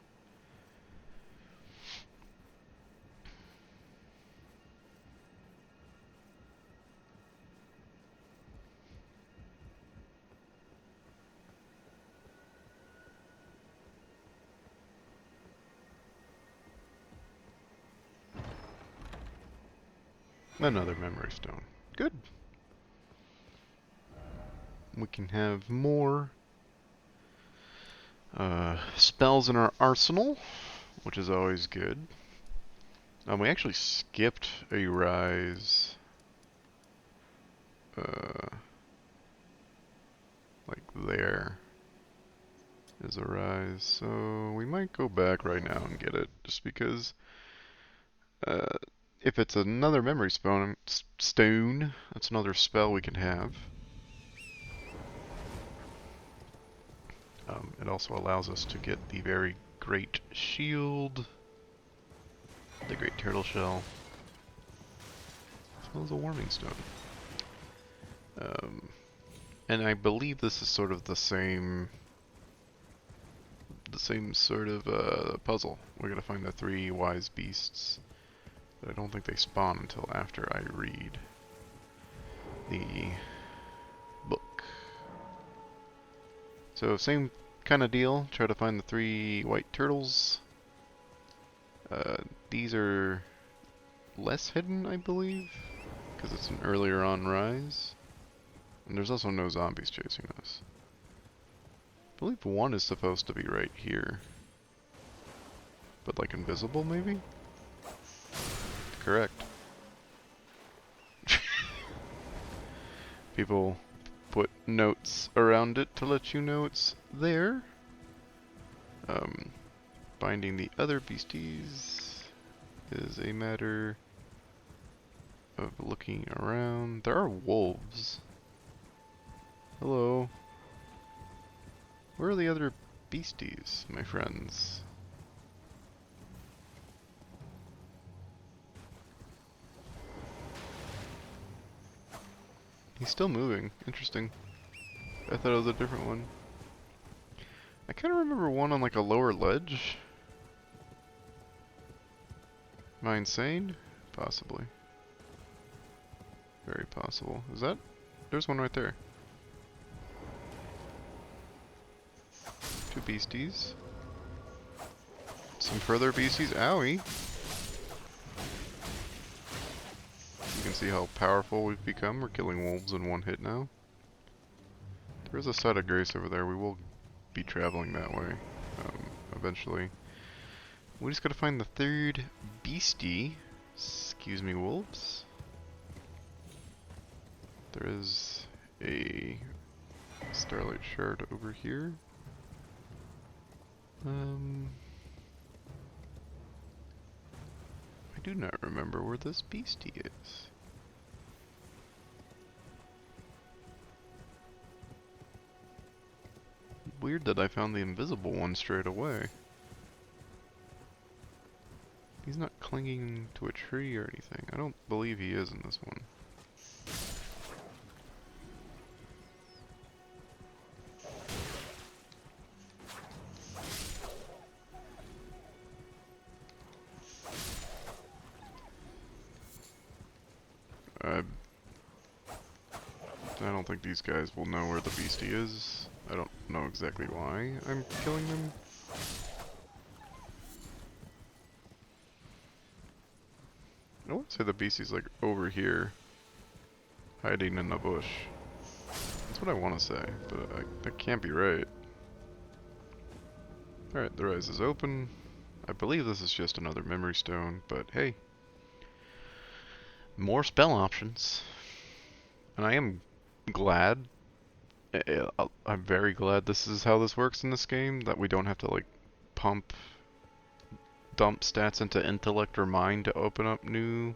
Another memory stone. Good. We can have more spells in our arsenal, which is always good. We actually skipped a rise. Like there is a rise, so we might go back right now and get it, just because if it's another memory stone, that's another spell we can have. It also allows us to get the very great shield, the great turtle shell, as well as a warming stone. And I believe this is sort of the same sort of puzzle. We're gonna find the 3 wise beasts, but I don't think they spawn until after I read the book. So same kind of deal. Try to find the 3 white turtles. These are less hidden, I believe, because it's an earlier on rise. And there's also no zombies chasing us. I believe one is supposed to be right here. But like invisible, maybe? Correct. People put notes around it to let you know it's there. Finding the other beasties is a matter of looking around. There are wolves. Hello. Where are the other beasties, my friends? He's still moving. Interesting. I thought it was a different one. I kind of remember one on like a lower ledge. Am I insane? Possibly. Very possible. Is that? There's one right there. 2 beasties. Some further beasties. Owie! You can see how powerful we've become. We're killing wolves in 1 hit now. There's a site of grace over there. We will be traveling that way eventually. We just gotta find the 3rd beastie. Excuse me, wolves. There is a starlight shard over here. I do not remember where this beastie is. Weird that I found the invisible one straight away. He's not clinging to a tree or anything. I don't believe he is in this one. I don't think these guys will know where the beastie is. I don't know exactly why I'm killing them. I want to say the beastie's like over here, hiding in the bush. That's what I want to say, but that can't be right. Alright, the rise is open. I believe this is just another memory stone, but hey. More spell options. And I am glad. I'm very glad this is how this works in this game, that we don't have to like dump stats into intellect or mind to open up new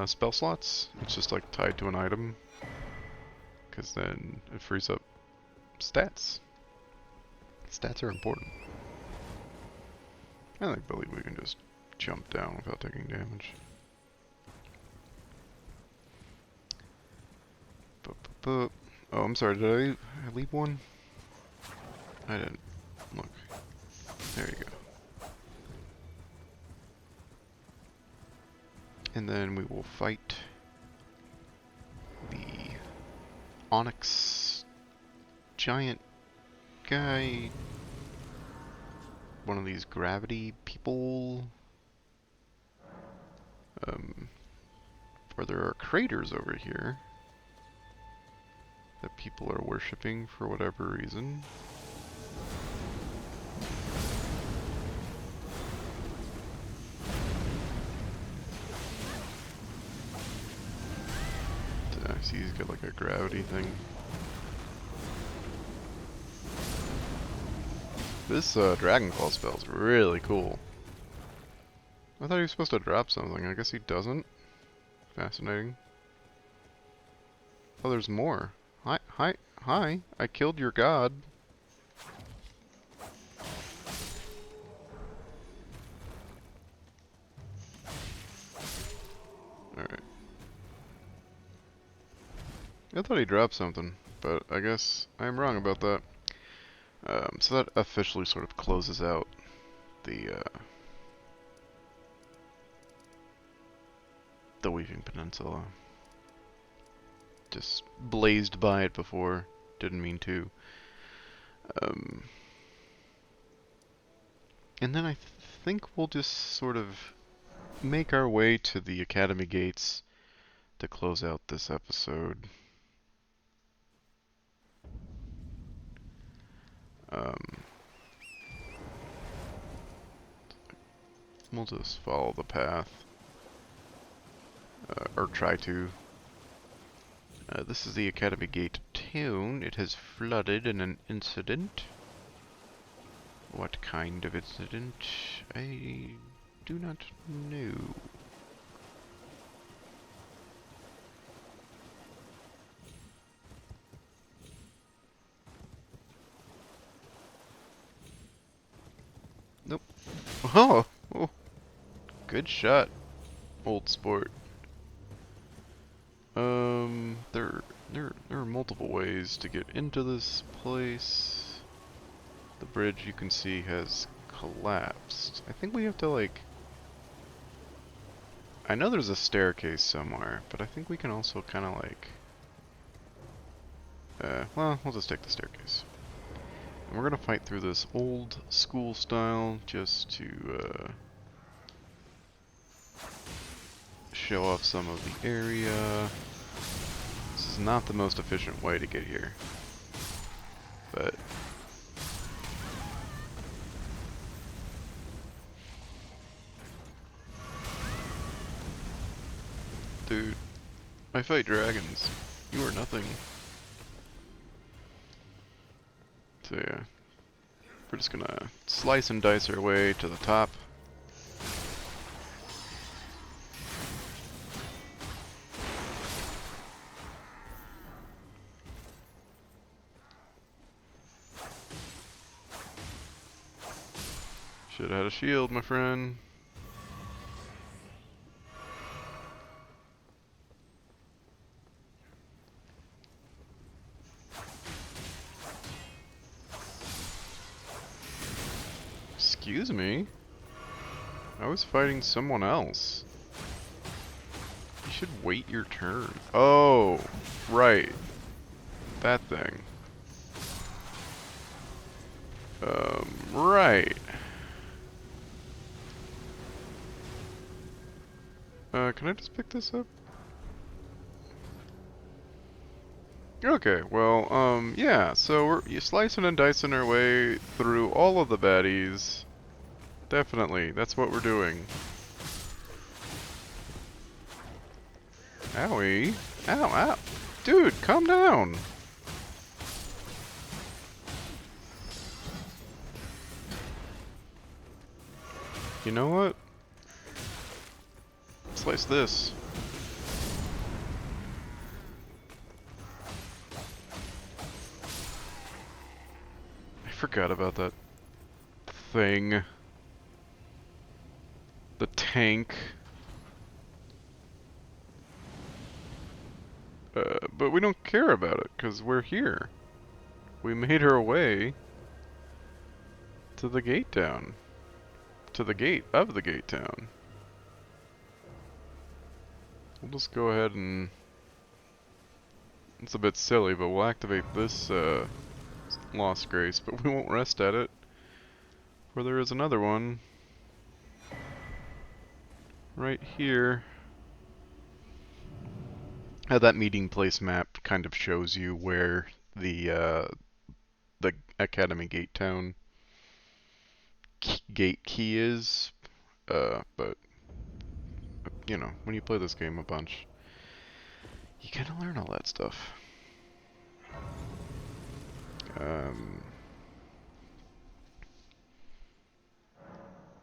spell slots. It's just like tied to an item, because then it frees up stats. Stats are important. I believe we can just jump down without taking damage. Oh, I'm sorry, did I leave one? I didn't. Look. There you go. And then we will fight the Onyx giant guy. One of these gravity people. Where there are craters over here that people are worshipping for whatever reason. I see he's got like a gravity thing. This Dragon Claw spell is really cool. I thought he was supposed to drop something. I guess he doesn't. Fascinating. Oh, there's more. Hi. I killed your god. Alright. I thought he dropped something, but I guess I'm wrong about that. So that officially sort of closes out the Weaving Peninsula. Just blazed by it before, didn't mean to. And then I think we'll just sort of make our way to the Academy Gates to close out this episode. We'll just follow the path. Or try to. This is the Academy Gate town. It has flooded in an incident. What kind of incident? I do not know. Nope. Oh, good shot, old sport. There are multiple ways to get into this place. The bridge you can see has collapsed. I think we have to like... I know there's a staircase somewhere, but I think we can also kind of like... well, we'll just take the staircase. And we're gonna fight through this old school style just to show off some of the area. This is not the most efficient way to get here, but dude, I fight dragons. You are nothing. So yeah, we're just gonna slice and dice our way to the top. Should have had a shield, my friend. Excuse me? I was fighting someone else. You should wait your turn. Oh, right. That thing. Right. Can I just pick this up? Okay, well, yeah, so we're slicing and dicing our way through all of the baddies. Definitely, that's what we're doing. Owie. Ow. Dude, calm down. You know what? Slice this. I forgot about that thing. The tank. But we don't care about it, because we're here. We made our way to the gate town. To the gate of the gate town. We'll just go ahead and... It's a bit silly, but we'll activate this Lost Grace, but we won't rest at it. For there is another one. Right here. That meeting place map kind of shows you where the Academy Gate Town gate key is. But you know, when you play this game a bunch, you kind of learn all that stuff.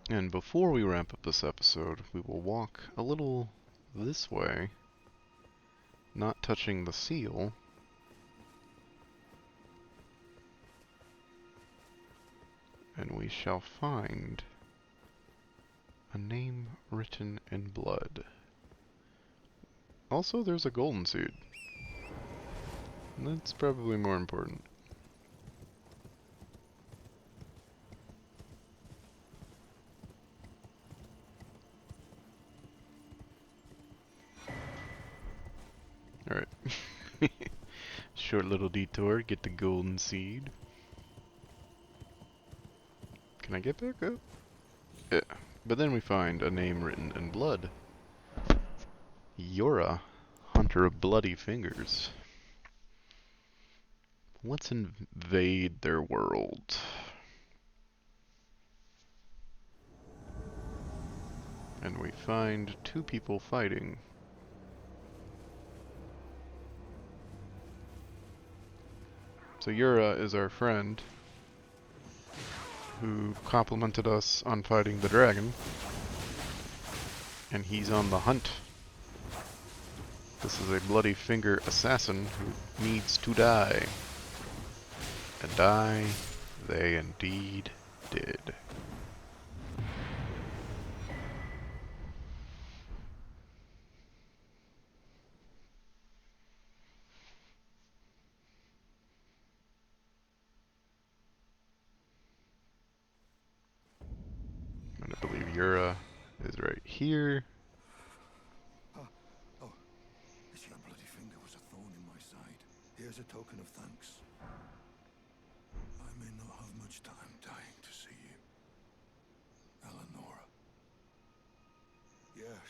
And before we wrap up this episode, we will walk a little this way, not touching the seal. And we shall find a name written in blood. Also, there's a golden seed. And that's probably more important. Alright. Short little detour, get the golden seed. Can I get back up? Yeah. But then we find a name written in blood. Yura, Hunter of Bloody Fingers. Let's invade their world. And we find two people fighting. So Yura is our friend who complimented us on fighting the dragon. And he's on the hunt. This is a bloody finger assassin who needs to die. And die they indeed did. And I believe Yura is right here. This young bloody finger was a thorn in my side. Here's a token of thanks. I may not have much time dying to see you. Eleonora. Yes,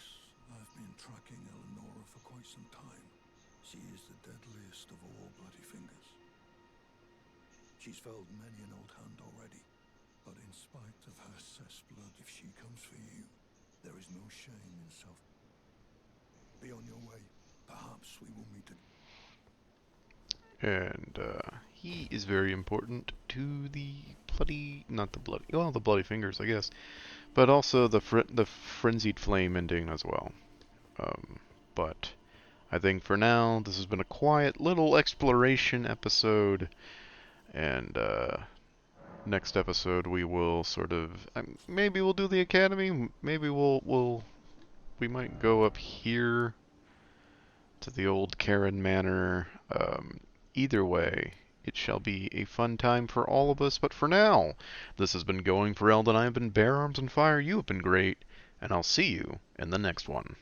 I've been tracking Eleonora for quite some time. She is the deadliest of all bloody fingers. She's felled many an old hand already, but in spite of her cess blood, if she comes for you, there is no shame in self. Be on your way. Perhaps we will meet again. And he is very important to the bloody, not the bloody, well, the bloody fingers, I guess, but also the frenzied flame ending as well. But I think for now, this has been a quiet little exploration episode, and next episode we will sort of, maybe we'll do the academy, maybe we might go up here to the old Karen Manor. Either way, it shall be a fun time for all of us, but for now, this has been Going for Elden. I have been Bear Arms and Fire, you have been great, and I'll see you in the next one.